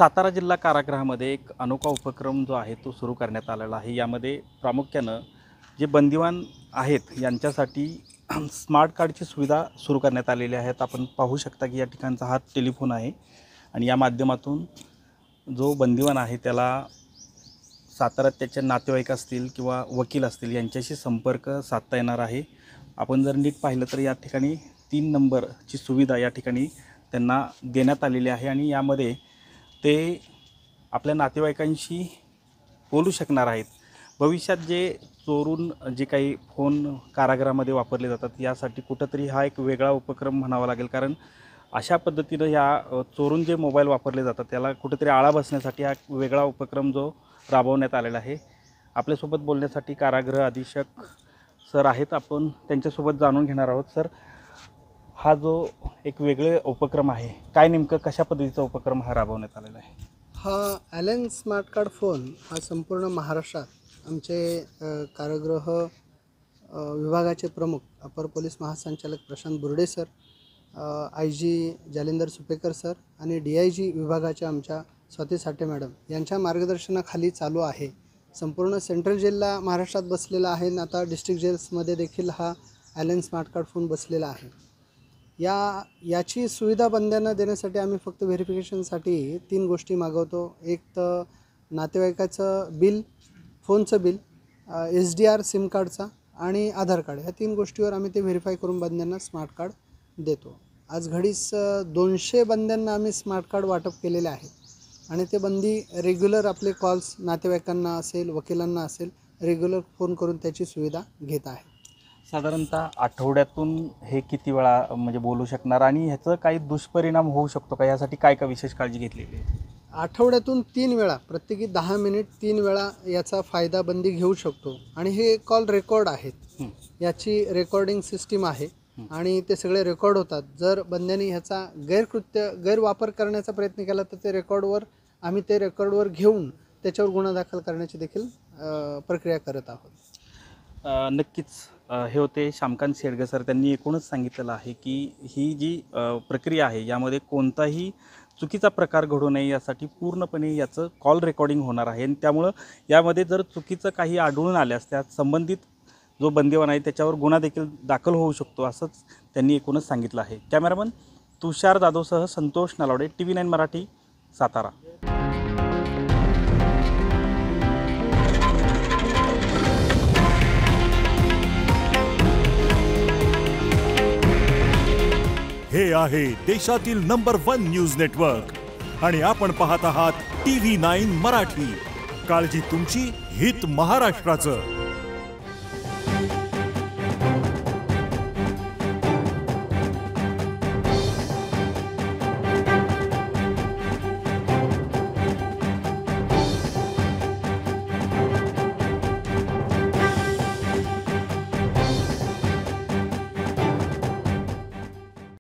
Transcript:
सातारा जिल्हा कारागृहामध्ये एक अनोखा उपक्रम जो आहे तो सुरू करण्यात आलेला आहे। यामध्ये प्रामुख्यानं जे बंदिवान आहेत यांच्यासाठी स्मार्ट कार्डची सुविधा सुरू करण्यात आलेली आहे। आपण पाहू शकता की या ठिकाणचा हा टेलिफोन आहे आणि या माध्यमातून जो बंदिवान आहे त्याला साताऱ्यात त्याचे नातेवाईक असतील किंवा वकील असतील यांच्याशी संपर्क साधता येणार आहे। आपण जर नीट पाहिलं तर या ठिकाणी 3 नंबरची सुविधा या ठिकाणी त्यांना देण्यात आलेली आहे आणि यामध्ये ते आपल्या नातेवाईकांशी बोलू शकणार आहेत। भविष्यात जे चोरून जे काही फोन कारागृहामध्ये वापरले जातात यासाठी कुठंतरी हा एक वेगळा उपक्रम म्हणावा लागेल, कारण अशा पद्धतीनं या चोरून जे मोबाईल वापरले जातात त्याला कुठेतरी आळा बसण्यासाठी हा वेगळा उपक्रम जो राबवण्यात आलेला आहे। आपल्यासोबत बोलण्यासाठी कारागृह अधीक्षक सर आहेत, आपण त्यांच्यासोबत जाणून घेणार आहोत। सर, हा जो एक वेगळे उपक्रम आहे, काय नेमकं कशा पद्धतीचा उपक्रम हा राबवण्यात आलेला आहे? हा ॲलन स्मार्ट कार्ड फोन हा संपूर्ण महाराष्ट्रात आमचे कारागृह विभागाचे प्रमुख अपर पोलीस महासंचालक Prashant Burde sir, IG Jalinder Supekar sir आणि DIG विभागाच्या आमच्या स्वाती साठे मॅडम यांच्या मार्गदर्शनाखाली चालू आहे। संपूर्ण सेंट्रल जेलला महाराष्ट्रात बसलेला आहे आणि आता डिस्ट्रिक्ट जेल्समध्ये देखील हा ॲलन स्मार्ट कार्ड फोन बसलेला आहे। याची सुविधा बंद्यांना देण्यासाठी आम्ही फक्त व्हेरिफिकेशनसाठी 3 गोष्टी मागवतो। एक तर नातेवाईकाचं बिल, फोनचं बिल, SDR सिम कार्डचा आणि आधार कार्ड, ह्या 3 गोष्टीवर आम्ही ते व्हेरीफाय करून बंद्यांना स्मार्ट कार्ड देतो। आज घडीस 200 बंद्यांना आम्ही स्मार्ट कार्ड वाटप केलेले आहेत आणि ते बंदी रेग्युलर आपले कॉल्स नातेवाईकांना असेल, वकिलांना असेल, रेग्युलर फोन करून त्याची सुविधा घेत आहे। साधारणतः आठवड्यातून हे किती वेळा म्हणजे बोलू शकणार आणि ह्याचं काही दुष्परिणाम होऊ शकतो का, यासाठी काय काय विशेष काळजी घेतलेली आहे? आठवड्यातून 3 वेळा, प्रत्येकी 10 मिनिट 3 वेळा याचा फायदा बंदी घेऊ शकतो आणि हे कॉल रेकॉर्ड आहेत। याची रेकॉर्डिंग सिस्टीम आहे आणि ते सगळे रेकॉर्ड होतात। जर बंद्यांनी ह्याचा गैरवापर करण्याचा प्रयत्न केला तर ते रेकॉर्डवर घेऊन त्याच्यावर गुन्हा दाखल करण्याची देखील प्रक्रिया करत आहोत। नक्कीच हे होते श्यामकांत शेडगे सर। त्यांनी एकूणच सांगितलेलं आहे की ही जी प्रक्रिया आहे यामध्ये कोणताही चुकीचा प्रकार घडू नये यासाठी पूर्णपणे याचं कॉल रेकॉर्डिंग होणार आहे आणि त्यामुळं यामध्ये जर चुकीचं काही आढळून आल्यास त्यात संबंधित जो बंदिवान आहे त्याच्यावर गुन्हा देखील दाखल होऊ शकतो, असंच त्यांनी एकूणच सांगितलं आहे। कॅमेरामन तुषार जाधवसह संतोष नलावडे, TV9 मराठी, सातारा। हे आहे देशातील नंबर 1 न्यूज नेटवर्क आणि आपण पाहत आहात TV9 मराठी। काळजी तुमची, हित महाराष्ट्राचं।